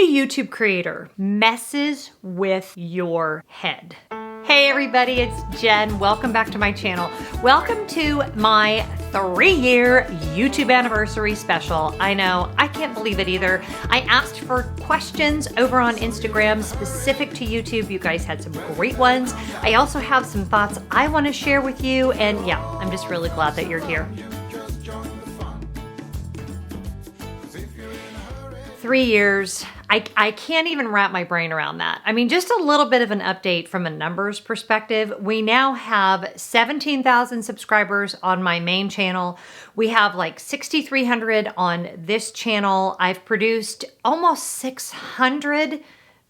Being a YouTube creator messes with your head. Hey everybody, it's Jen. Welcome back to my channel. Welcome to my 3-year YouTube anniversary special. I know, I can't believe it either. I asked for questions over on Instagram specific to YouTube. You guys had some great ones. I also have some thoughts I want to share with you, and yeah, I'm just really glad that you're here. 3 years. I can't even wrap my brain around that. I mean, just a little bit of an update from a numbers perspective. We now have 17,000 subscribers on my main channel. We have like 6,300 on this channel. I've produced almost 600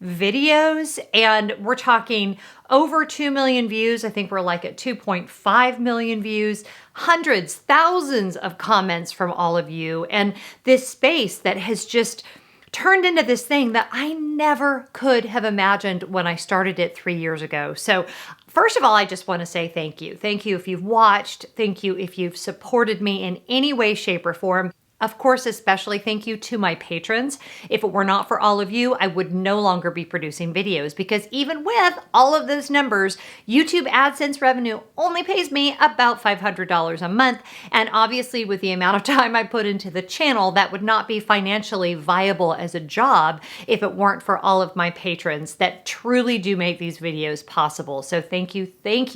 videos, and we're talking over 2 million views. I think we're like at 2.5 million views, hundreds, thousands of comments from all of you, and this space that has just turned into this thing that I never could have imagined when I started it 3 years ago. So first of all, I just want to say thank you. Thank you if you've watched. Thank you if you've supported me in any way, shape, or form. Of course, especially thank you to my patrons. If it were not for all of you, I would no longer be producing videos, because even with all of those numbers, YouTube AdSense revenue only pays me about $500 a month. And obviously with the amount of time I put into the channel, that would not be financially viable as a job if it weren't for all of my patrons that truly do make these videos possible. So thank you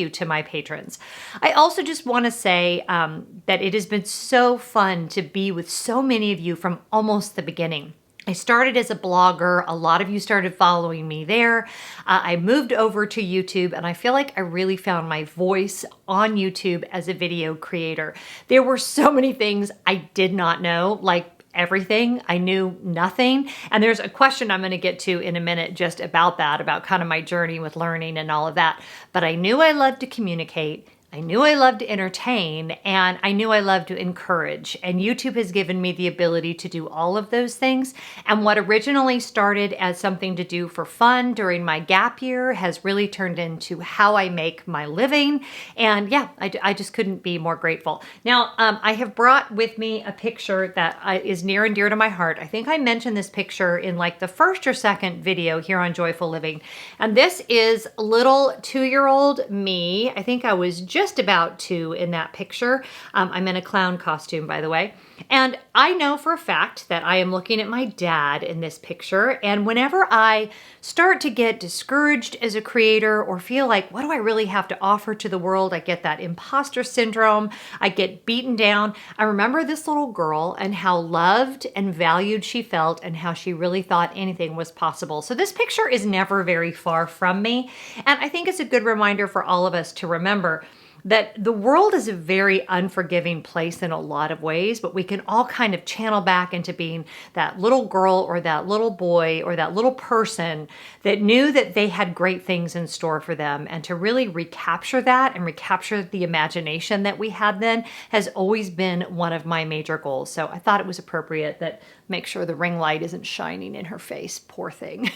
to my patrons. I also just want to say that it has been so fun to be with so many of you from almost the beginning. I started as a blogger. A lot of you started following me there. I moved over to YouTube, and I feel like I really found my voice on YouTube as a video creator. There were so many things I did not know, like everything. I knew nothing. And there's a question I'm going to get to in a minute just about that, about kind of my journey with learning and all of that. But I knew I loved to communicate. I knew I loved to entertain, and I knew I loved to encourage. And YouTube has given me the ability to do all of those things. And what originally started as something to do for fun during my gap year has really turned into how I make my living. And yeah, I just couldn't be more grateful. Now, I have brought with me a picture that is near and dear to my heart. I think I mentioned this picture in like the first or second video here on Joyful Living. And this is little 2-year-old me. I think I was just about 2 in that picture. I'm in a clown costume, by the way. And I know for a fact that I am looking at my dad in this picture. And whenever I start to get discouraged as a creator or feel like, what do I really have to offer to the world? I get that imposter syndrome. I get beaten down. I remember this little girl and how loved and valued she felt and how she really thought anything was possible. So this picture is never very far from me. And I think it's a good reminder for all of us to remember that the world is a very unforgiving place in a lot of ways, but we can all kind of channel back into being that little girl or that little boy or that little person that knew that they had great things in store for them. And to really recapture that and recapture the imagination that we had then has always been one of my major goals. So I thought it was appropriate that make sure the ring light isn't shining in her face. Poor thing.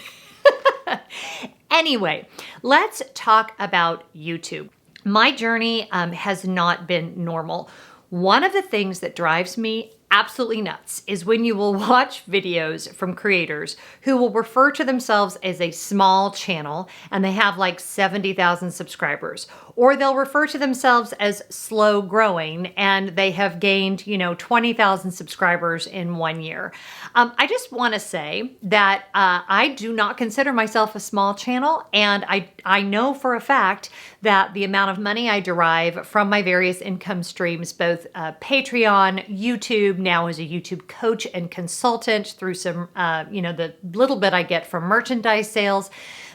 Anyway, let's talk about YouTube. My journey has not been normal. One of the things that drives me absolutely nuts is when you will watch videos from creators who will refer to themselves as a small channel and they have like 70,000 subscribers, or they'll refer to themselves as slow growing and they have gained, 20,000 subscribers in 1 year. I just want to say that I do not consider myself a small channel, and I know for a fact that the amount of money I derive from my various income streams, both Patreon, YouTube, now as a YouTube coach and consultant through some, the little bit I get from merchandise sales,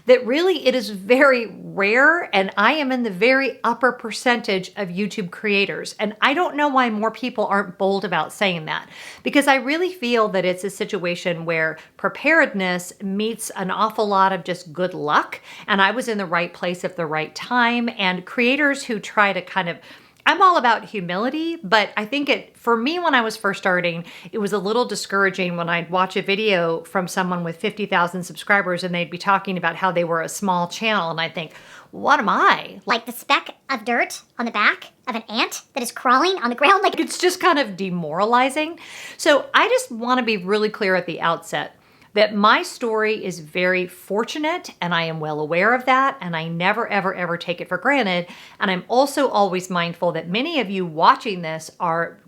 that really it is very rare, and I am in the very upper percentage of YouTube creators. And I don't know why more people aren't bold about saying that, because I really feel that it's a situation where preparedness meets an awful lot of just good luck, and I was in the right place at the right time. And creators who try to kind of, I'm all about humility, but I think for me, when I was first starting, it was a little discouraging when I'd watch a video from someone with 50,000 subscribers and they'd be talking about how they were a small channel. And I think, what am I? Like the speck of dirt on the back of an ant that is crawling on the ground. It's just kind of demoralizing. So I just want to be really clear at the outset. that my story is very fortunate, and I am well aware of that, and I never, ever, ever take it for granted. And I'm also always mindful that many of you watching this are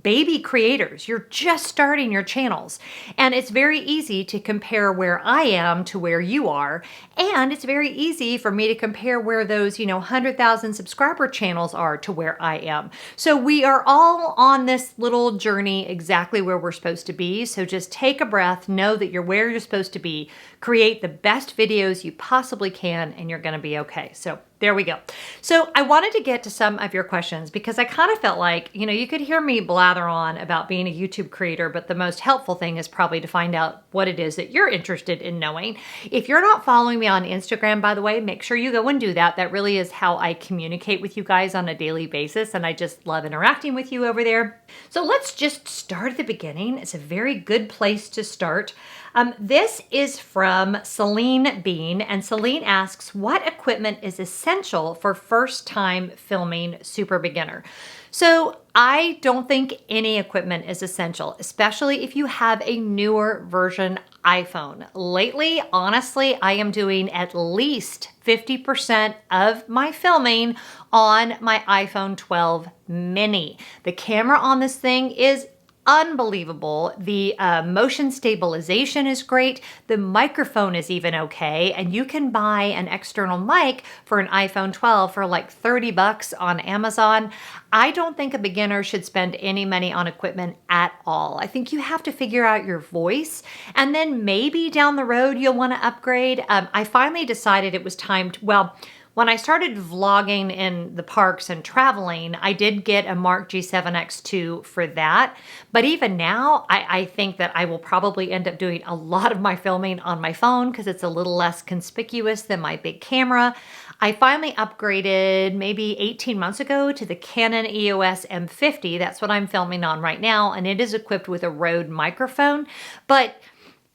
baby creators. You're just starting your channels, and it's very easy to compare where I am to where you are, and it's very easy for me to compare where those 100,000 subscriber channels are to where I am. So we are all on this little journey exactly where we're supposed to be. So just take a breath, know that you're where you're supposed to be, create the best videos you possibly can, and you're going to be okay. So there we go. So I wanted to get to some of your questions because I kind of felt like, you could hear me blather on about being a YouTube creator, but the most helpful thing is probably to find out what it is that you're interested in knowing. If you're not following me on Instagram, by the way, make sure you go and do that. That really is how I communicate with you guys on a daily basis, and I just love interacting with you over there. So let's just start at the beginning. It's a very good place to start. This is from Celine Bean, and Celine asks, what equipment is essential for first-time filming super beginner? So I don't think any equipment is essential, especially if you have a newer version iPhone. Lately, honestly, I am doing at least 50% of my filming on my iPhone 12 mini. The camera on this thing is unbelievable. The motion stabilization is great. The microphone is even okay. And you can buy an external mic for an iPhone 12 for like $30 on Amazon. I don't think a beginner should spend any money on equipment at all. I think you have to figure out your voice, and then maybe down the road you'll want to upgrade. I finally decided it was time to, when I started vlogging in the parks and traveling, I did get a Mark G7X2 for that. But even now, I think that I will probably end up doing a lot of my filming on my phone because it's a little less conspicuous than my big camera. I finally upgraded maybe 18 months ago to the Canon EOS M50. That's what I'm filming on right now, and it is equipped with a Rode microphone. But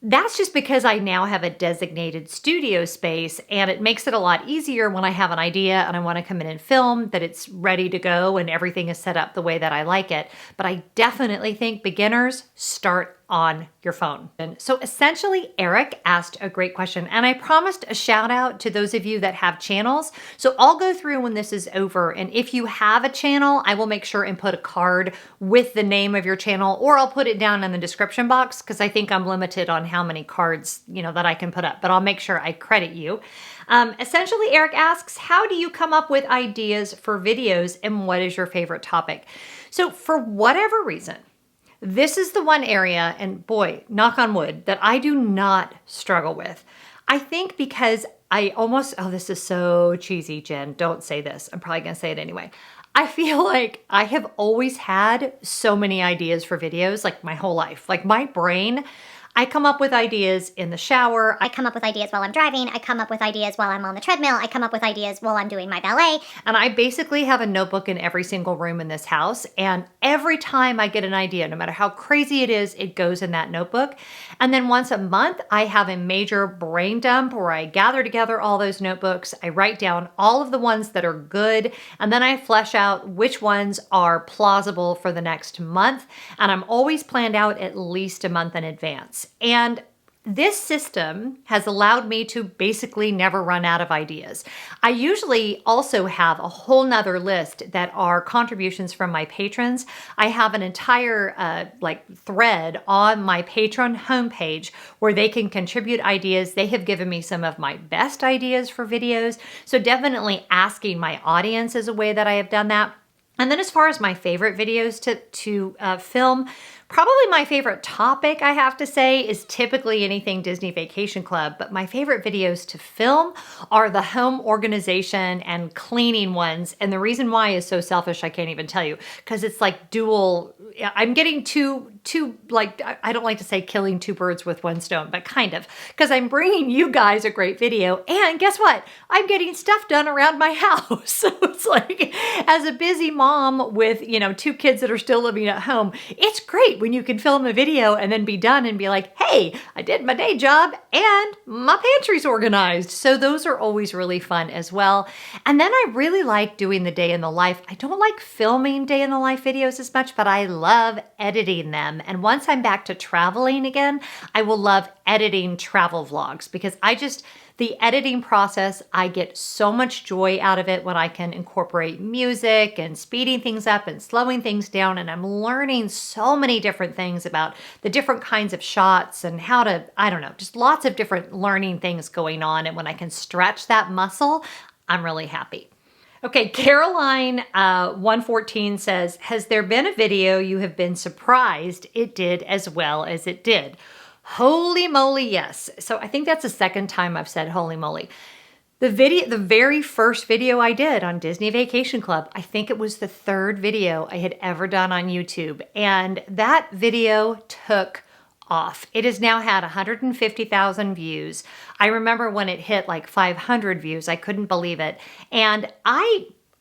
that's just because I now have a designated studio space, and it makes it a lot easier when I have an idea and I want to come in and film that it's ready to go and everything is set up the way that I like it. But I definitely think beginners start on your phone. And so essentially, Eric asked a great question, and I promised a shout out to those of you that have channels. So I'll go through when this is over, and if you have a channel, I will make sure and put a card with the name of your channel, or I'll put it down in the description box because I think I'm limited on how many cards, that I can put up, but I'll make sure I credit you. Essentially, Eric asks, how do you come up with ideas for videos, and what is your favorite topic? So for whatever reason, this is the one area, and boy, knock on wood, that I do not struggle with. I think because this is so cheesy, Jen, don't say this. I'm probably going to say it anyway. I feel like I have always had so many ideas for videos, like my whole life. Like my brain, I come up with ideas in the shower. I come up with ideas while I'm driving. I come up with ideas while I'm on the treadmill. I come up with ideas while I'm doing my ballet. And I basically have a notebook in every single room in this house. And every time I get an idea, no matter how crazy it is, it goes in that notebook. And then once a month, I have a major brain dump where I gather together all those notebooks. I write down all of the ones that are good. And then I flesh out which ones are plausible for the next month. And I'm always planned out at least a month in advance. And this system has allowed me to basically never run out of ideas. I usually also have a whole nother list that are contributions from my patrons. I have an entire thread on my Patreon homepage where they can contribute ideas. They have given me some of my best ideas for videos. So definitely asking my audience is a way that I have done that. And then as far as my favorite videos to film, probably my favorite topic, I have to say, is typically anything Disney Vacation Club, but my favorite videos to film are the home organization and cleaning ones. And the reason why is so selfish, I can't even tell you, because it's like dual, I'm getting I don't like to say killing two birds with one stone, but kind of, because I'm bringing you guys a great video, and guess what? I'm getting stuff done around my house. So it's like, as a busy mom with, two kids that are still living at home, it's great when you can film a video and then be done and be like, hey, I did my day job and my pantry's organized. So those are always really fun as well. And then I really like doing the day in the life. I don't like filming day in the life videos as much, but I love editing them. them. And once I'm back to traveling again, I will love editing travel vlogs because the editing process, I get so much joy out of it when I can incorporate music and speeding things up and slowing things down. And I'm learning so many different things about the different kinds of shots and how to, I don't know, just lots of different learning things going on. And when I can stretch that muscle, I'm really happy. Okay, Caroline 114 says, has there been a video you have been surprised it did as well as it did? Holy moly, yes. So I think that's the second time I've said holy moly. The very first video I did on Disney Vacation Club, I think it was the third video I had ever done on YouTube. And that video took off. It has now had 150,000 views. I remember when it hit like 500 views, I couldn't believe it. And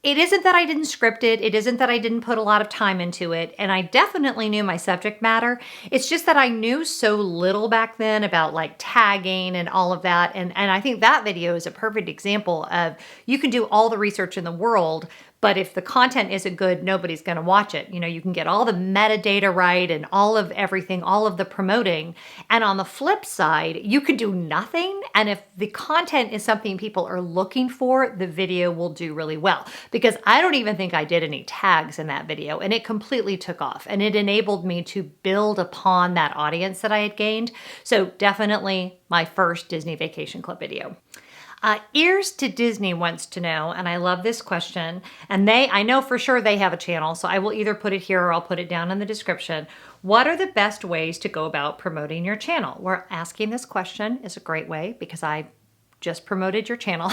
it isn't that I didn't script it. It isn't that I didn't put a lot of time into it. And I definitely knew my subject matter. It's just that I knew so little back then about like tagging and all of that. And I think that video is a perfect example of you can do all the research in the world, but if the content isn't good, nobody's going to watch it. You know, you can get all the metadata right and all of everything, all of the promoting. And on the flip side, you could do nothing. And if the content is something people are looking for, the video will do really well. Because I don't even think I did any tags in that video, and it completely took off. And it enabled me to build upon that audience that I had gained. So definitely my first Disney Vacation Club video. Ears to Disney wants to know, and I love this question, and I know for sure they have a channel, so I will either put it here or I'll put it down in the description. What are the best ways to go about promoting your channel? We're asking this question is a great way because I just promoted your channel.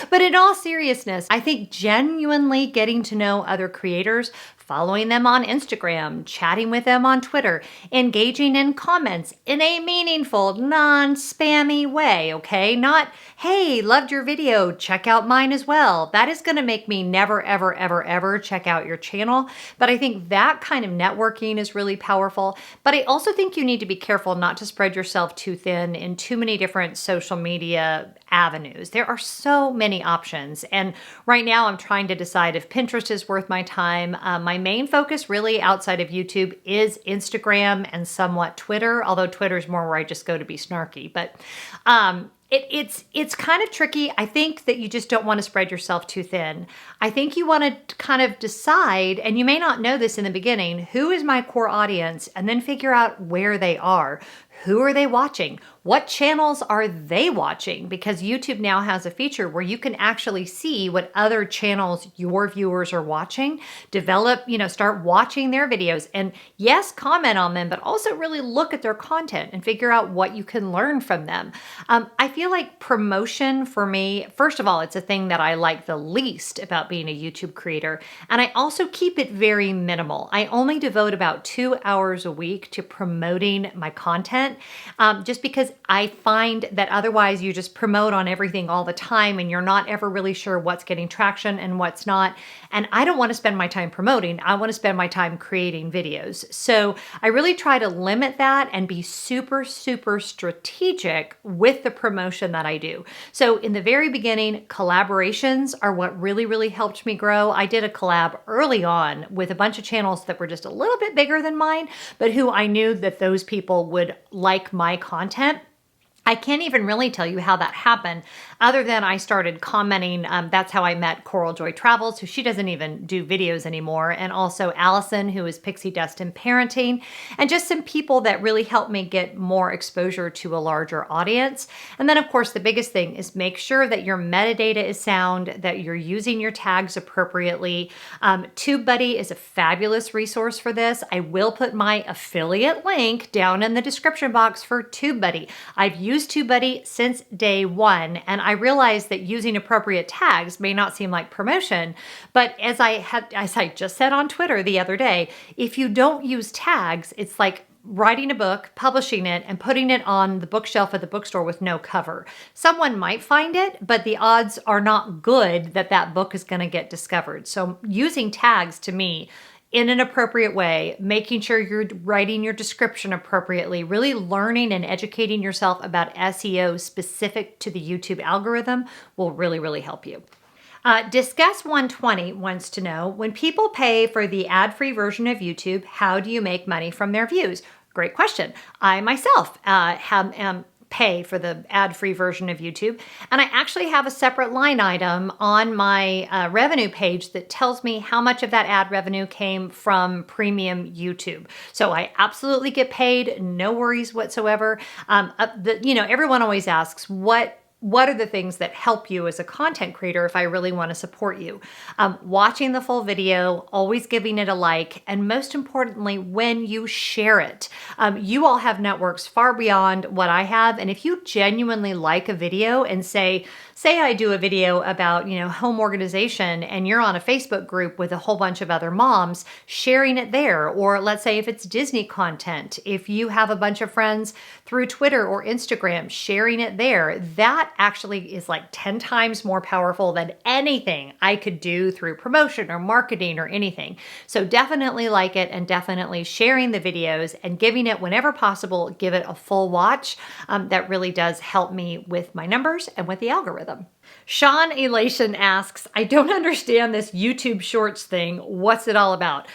But in all seriousness, I think genuinely getting to know other creators, following them on Instagram, chatting with them on Twitter, engaging in comments in a meaningful, non-spammy way, okay? Not, hey, loved your video, check out mine as well. That is gonna make me never, ever, ever, ever check out your channel. But I think that kind of networking is really powerful. But I also think you need to be careful not to spread yourself too thin in too many different social media avenues. There are so many options. And right now I'm trying to decide if Pinterest is worth my time. My main focus really outside of YouTube is Instagram and somewhat Twitter, although Twitter's more where I just go to be snarky. But it's kind of tricky. I think that you just don't want to spread yourself too thin. I think you want to kind of decide, and you may not know this in the beginning, who is my core audience, and then figure out where they are. Who are they watching? What channels are they watching? Because YouTube now has a feature where you can actually see what other channels your viewers are watching, start watching their videos, and yes, comment on them, but also really look at their content and figure out what you can learn from them. I feel like promotion for me, first of all, it's a thing that I like the least about being a YouTube creator. And I also keep it very minimal. I only devote about 2 hours a week to promoting my content, just because I find that otherwise you just promote on everything all the time and you're not ever really sure what's getting traction and what's not. And I don't want to spend my time promoting. I want to spend my time creating videos. So I really try to limit that and be super, super strategic with the promotion that I do. So in the very beginning, collaborations are what really, really helped me grow. I did a collab early on with a bunch of channels that were just a little bit bigger than mine, but who I knew that those people would like my content. I can't even really tell you how that happened other than I started commenting. That's how I met Coral Joy Travels, who she doesn't even do videos anymore. And also Allison, who is Pixie Dust in Parenting, and just some people that really helped me get more exposure to a larger audience. And then of course, the biggest thing is make sure that your metadata is sound, that you're using your tags appropriately. TubeBuddy is a fabulous resource for this. I will put my affiliate link down in the description box for TubeBuddy. I've used TubeBuddy since day one, and I realized that using appropriate tags may not seem like promotion, but as I just said on Twitter the other day, if you don't use tags, it's like writing a book, publishing it, and putting it on the bookshelf at the bookstore with no cover. Someone might find it, but the odds are not good that that book is going to get discovered. So using tags to me in an appropriate way, making sure you're writing your description appropriately, really learning and educating yourself about SEO specific to the YouTube algorithm will really, really help you. Discuss 120 wants to know, when people pay for the ad-free version of YouTube, how do you make money from their views? Great question. I myself pay for the ad-free version of YouTube, and I actually have a separate line item on my revenue page that tells me how much of that ad revenue came from premium YouTube. So I absolutely get paid, no worries whatsoever. Everyone always asks, what are the things that help you as a content creator if I really want to support you? Watching the full video, always giving it a like, and most importantly, when you share it. You all have networks far beyond what I have, and if you genuinely like a video and say I do a video about, home organization, and you're on a Facebook group with a whole bunch of other moms, sharing it there. Or let's say if it's Disney content, if you have a bunch of friends through Twitter or Instagram, sharing it there, that actually is like 10 times more powerful than anything I could do through promotion or marketing or anything. So definitely like it, and definitely sharing the videos and giving it whenever possible, give it a full watch. That really does help me with my numbers and with the algorithm. Sean Elation asks, I don't understand this YouTube Shorts thing. What's it all about?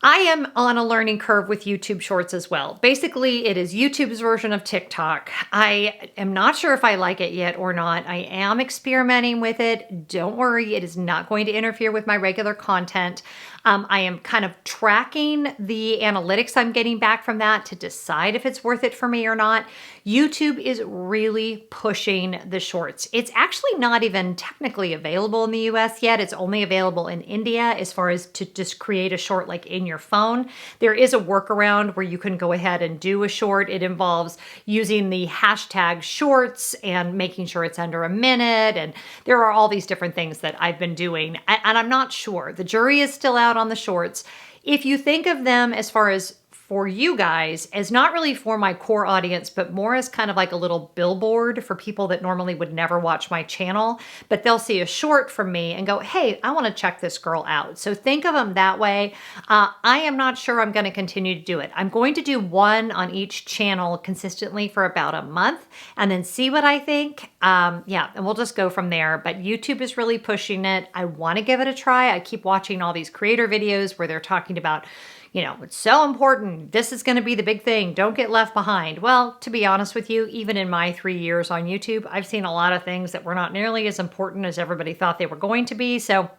I am on a learning curve with YouTube Shorts as well. Basically, it is YouTube's version of TikTok. I am not sure if I like it yet or not. I am experimenting with it. Don't worry, it is not going to interfere with my regular content. I am kind of tracking the analytics I'm getting back from that to decide if it's worth it for me or not. YouTube is really pushing the shorts. It's actually not even technically available in the US yet. It's only available in India as far as to just create a short like in your phone. There is a workaround where you can go ahead and do a short. It involves using the hashtag shorts and making sure it's under a minute. And there are all these different things that I've been doing. And I'm not sure. The jury is still out on the shorts. If you think of them as far as for you guys as not really for my core audience, but more as kind of like a little billboard for people that normally would never watch my channel, but they'll see a short from me and go, hey, I want to check this girl out. So think of them that way. I am not sure I'm going to continue to do it. I'm going to do one on each channel consistently for about a month and then see what I think. And we'll just go from there. But YouTube is really pushing it. I want to give it a try. I keep watching all these creator videos where they're talking about, it's so important. This is going to be the big thing. Don't get left behind. Well, to be honest with you, even in my 3 years on YouTube, I've seen a lot of things that were not nearly as important as everybody thought they were going to be. So,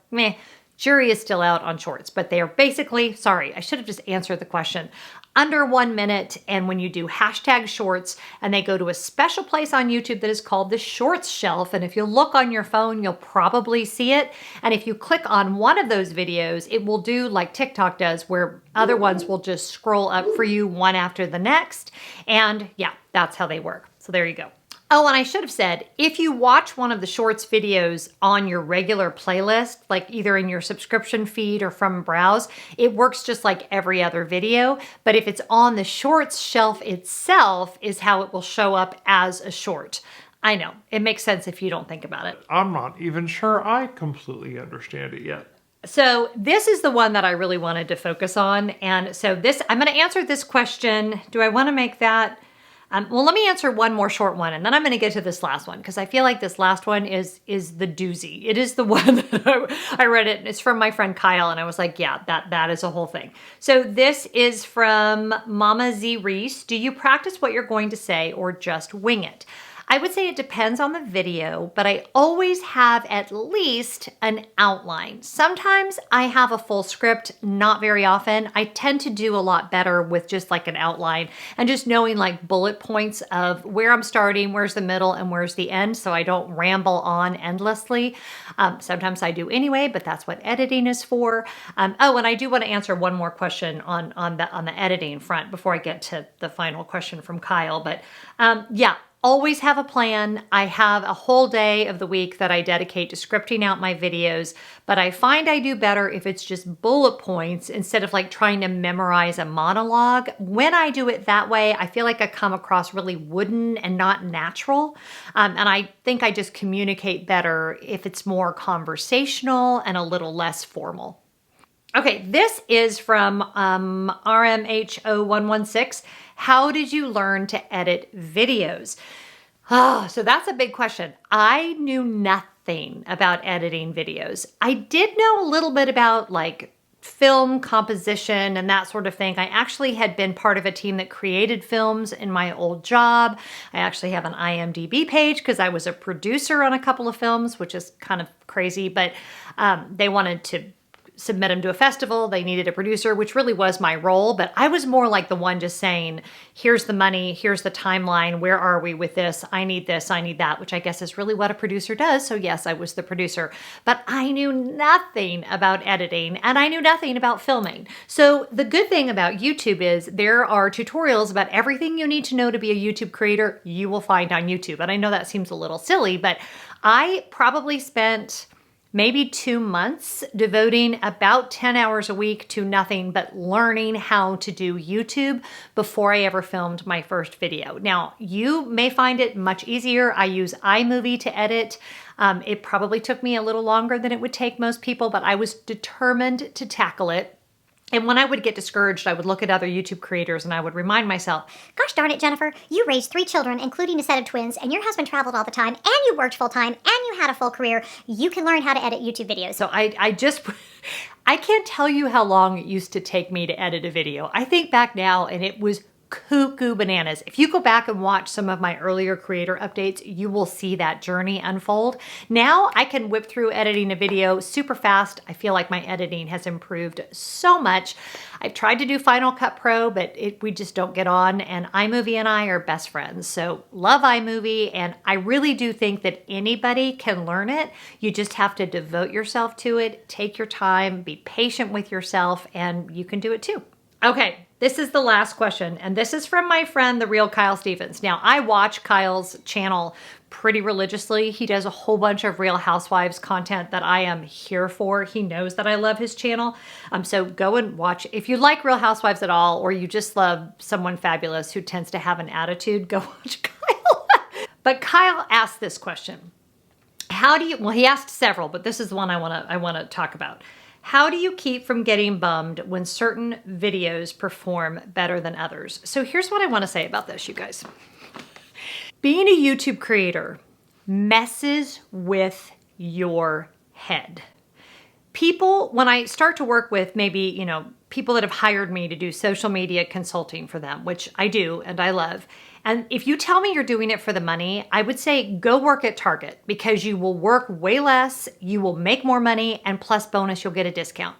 jury is still out on shorts, but they are basically, sorry, I should have just answered the question, under 1 minute. And when you do hashtag shorts and they go to a special place on YouTube that is called the shorts shelf. And if you look on your phone, you'll probably see it. And if you click on one of those videos, it will do like TikTok does, where other ones will just scroll up for you one after the next. And that's how they work. So there you go. Oh, and I should have said, if you watch one of the shorts videos on your regular playlist, like either in your subscription feed or from browse, it works just like every other video. But if it's on the shorts shelf itself is how it will show up as a short. I know, it makes sense if you don't think about it. I'm not even sure I completely understand it yet. So this is the one that I really wanted to focus on. And so I'm going to answer this question. Do I want to make that? Well, let me answer one more short one, and then I'm going to get to this last one, because I feel like this last one is the doozy. It is the one that I read it, and it's from my friend Kyle, and I was like, yeah, that is a whole thing. So this is from Mama Z Reese. Do you practice what you're going to say or just wing it? I would say it depends on the video, but I always have at least an outline. Sometimes I have a full script, not very often. I tend to do a lot better with just like an outline and just knowing like bullet points of where I'm starting, where's the middle, and where's the end, so I don't ramble on endlessly. Sometimes I do anyway, but that's what editing is for. And I do want to answer one more question on the editing front before I get to the final question from Kyle. But always have a plan. I have a whole day of the week that I dedicate to scripting out my videos, but I find I do better if it's just bullet points instead of like trying to memorize a monologue. When I do it that way, I feel like I come across really wooden and not natural. And I think I just communicate better if it's more conversational and a little less formal. Okay, this is from RMH0116. How did you learn to edit videos? Oh, so that's a big question. I knew nothing about editing videos. I did know a little bit about like film composition and that sort of thing. I actually had been part of a team that created films in my old job. I actually have an IMDb page because I was a producer on a couple of films, which is kind of crazy, but they wanted to submit them to a festival. They needed a producer, which really was my role, but I was more like the one just saying, here's the money, here's the timeline, where are we with this, I need that, which I guess is really what a producer does. So yes, I was the producer, but I knew nothing about editing and I knew nothing about filming. So the good thing about YouTube is there are tutorials about everything you need to know to be a YouTube creator you will find on YouTube. And I know that seems a little silly, but I probably spent maybe 2 months devoting about 10 hours a week to nothing but learning how to do YouTube before I ever filmed my first video. Now, you may find it much easier. I use iMovie to edit. It probably took me a little longer than it would take most people, but I was determined to tackle it. And when I would get discouraged, I would look at other YouTube creators and I would remind myself, Gosh darn it, Jennifer, you raised 3 children, including a set of twins, and your husband traveled all the time, and you worked full time, and you had a full career. You can learn how to edit YouTube videos. so I can't tell you how long it used to take me to edit a video. I think back now and it was cuckoo bananas. If you go back and watch some of my earlier creator updates, you will see that journey unfold. Now I can whip through editing a video super fast. I feel like my editing has improved so much. I've tried to do Final Cut Pro, but we just don't get on, and iMovie and I are best friends. So love iMovie, and I really do think that anybody can learn it. You just have to devote yourself to it, take your time, be patient with yourself, and you can do it too. Okay, this is the last question, and this is from my friend, the real Kyle Stevens. Now, I watch Kyle's channel pretty religiously. He does a whole bunch of Real Housewives content that I am here for. He knows that I love his channel. So go and watch. If you like Real Housewives at all, or you just love someone fabulous who tends to have an attitude, go watch Kyle. But Kyle asked this question. Well, he asked several, but this is the one I want to talk about. How do you keep from getting bummed when certain videos perform better than others? So here's what I want to say about this, you guys. Being a YouTube creator messes with your head. People, when I start to work with maybe, people that have hired me to do social media consulting for them, which I do and I love. And if you tell me you're doing it for the money, I would say go work at Target because you will work way less, you will make more money, and plus bonus, you'll get a discount.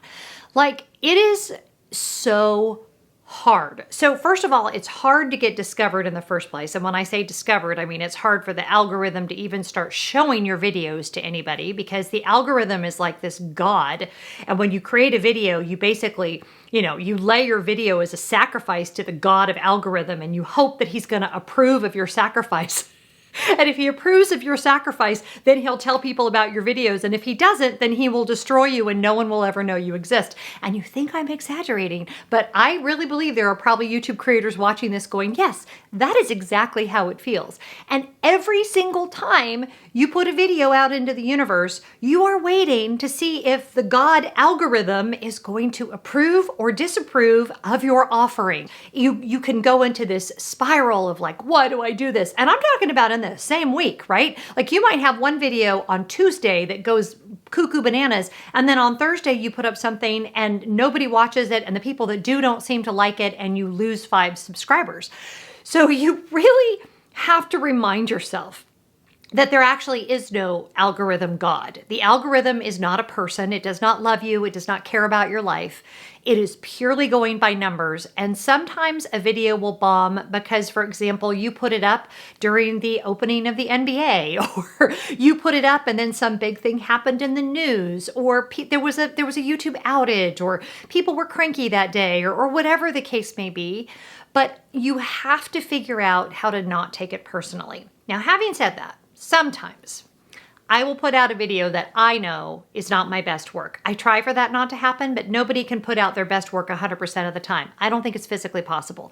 Like, it is so hard. So first of all, it's hard to get discovered in the first place. And when I say discovered, I mean it's hard for the algorithm to even start showing your videos to anybody because the algorithm is like this god. And when you create a video, you basically, you lay your video as a sacrifice to the god of algorithm and you hope that he's going to approve of your sacrifice. And if he approves of your sacrifice, then he'll tell people about your videos. And if he doesn't, then he will destroy you and no one will ever know you exist. And you think I'm exaggerating, but I really believe there are probably YouTube creators watching this going, yes, that is exactly how it feels. And every single time you put a video out into the universe, you are waiting to see if the God algorithm is going to approve or disapprove of your offering. You can go into this spiral of like, why do I do this? And I'm talking about in the same week, right? Like you might have one video on Tuesday that goes cuckoo bananas, and then on Thursday you put up something and nobody watches it, and the people that do don't seem to like it, and you lose 5 subscribers. So you really have to remind yourself that there actually is no algorithm god. The algorithm is not a person. It does not love you. It does not care about your life. It is purely going by numbers. And sometimes a video will bomb because, for example, you put it up during the opening of the NBA, or you put it up and then some big thing happened in the news, or there was a YouTube outage, or people were cranky that day, or whatever the case may be. But you have to figure out how to not take it personally. Now, having said that, sometimes I will put out a video that I know is not my best work. I try for that not to happen, but nobody can put out their best work 100% of the time. I don't think it's physically possible.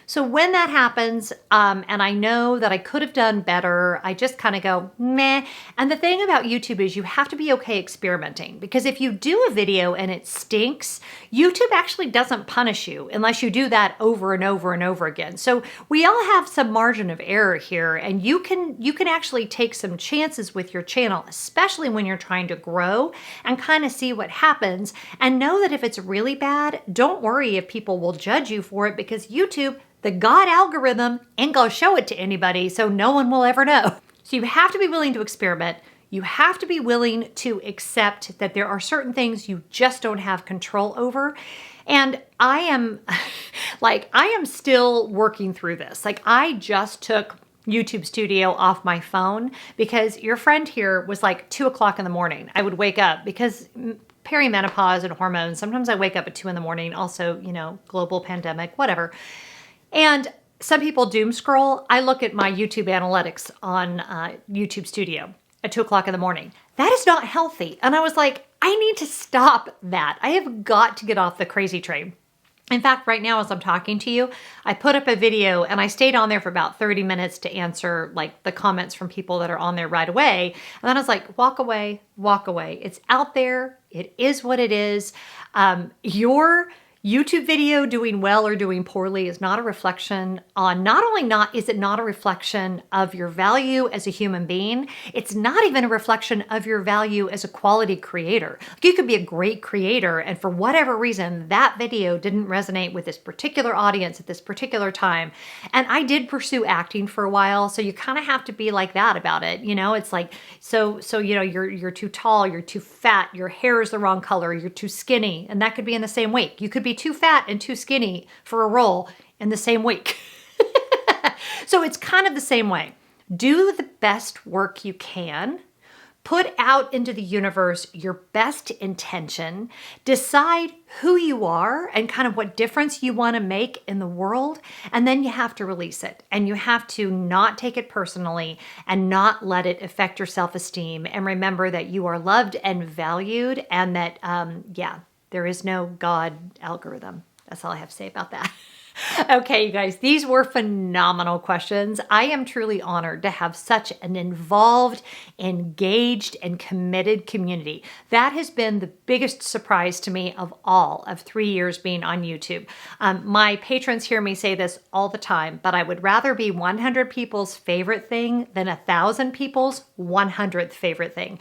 So when that happens, and I know that I could have done better, I just kind of go, meh. And the thing about YouTube is you have to be okay experimenting, because if you do a video and it stinks, YouTube actually doesn't punish you unless you do that over and over and over again. So we all have some margin of error here, and you can actually take some chances with your channel, especially when you're trying to grow, and kind of see what happens, and know that if it's really bad, don't worry if people will judge you for it, because YouTube, the God algorithm, ain't gonna show it to anybody, so no one will ever know. So you have to be willing to experiment. You have to be willing to accept that there are certain things you just don't have control over. And I am still working through this. Like, I just took YouTube Studio off my phone because your friend here was like 2 o'clock in the morning. I would wake up because perimenopause and hormones. Sometimes I wake up at 2 in the morning. Also, global pandemic, whatever. And some people doom scroll. I look at my YouTube analytics on YouTube Studio at 2 o'clock in the morning. That is not healthy. And I was like, I need to stop that. I have got to get off the crazy train. In fact, right now, as I'm talking to you, I put up a video and I stayed on there for about 30 minutes to answer like the comments from people that are on there right away. And then I was like, walk away, walk away. It's out there. It is what it is. Your YouTube video doing well or doing poorly is not a reflection on, is it not a reflection of your value as a human being, it's not even a reflection of your value as a quality creator. Like, you could be a great creator, and for whatever reason, that video didn't resonate with this particular audience at this particular time. And I did pursue acting for a while, so you kind of have to be like that about it. It's like, so you're too tall, you're too fat, your hair is the wrong color, you're too skinny, and that could be in the same week. You could be too fat and too skinny for a role in the same week. So it's kind of the same way. Do the best work you can. Put out into the universe your best intention. Decide who you are and kind of what difference you want to make in the world. And then you have to release it. And you have to not take it personally and not let it affect your self-esteem. And remember that you are loved and valued, and that, there is no God algorithm. That's all I have to say about that. Okay, you guys, these were phenomenal questions. I am truly honored to have such an involved, engaged, and committed community. That has been the biggest surprise to me of all of 3 years being on YouTube. My patrons hear me say this all the time, but I would rather be 100 people's favorite thing than 1,000 people's 100th favorite thing.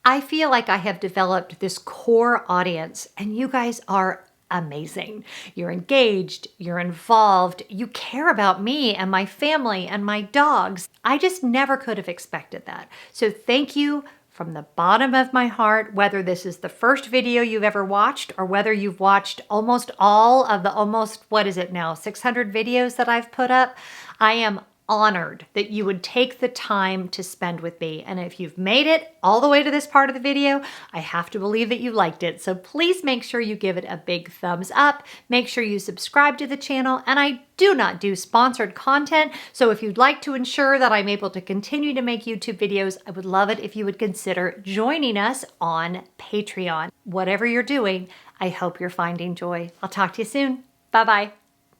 I feel like I have developed this core audience, and you guys are amazing. You're engaged, you're involved, you care about me and my family and my dogs. I just never could have expected that. So thank you from the bottom of my heart, whether this is the first video you've ever watched or whether you've watched almost all of the 600 videos that I've put up. I am honored that you would take the time to spend with me. And if you've made it all the way to this part of the video, I have to believe that you liked it. So please make sure you give it a big thumbs up. Make sure you subscribe to the channel. And I do not do sponsored content. So if you'd like to ensure that I'm able to continue to make YouTube videos, I would love it if you would consider joining us on Patreon. Whatever you're doing, I hope you're finding joy. I'll talk to you soon. Bye-bye.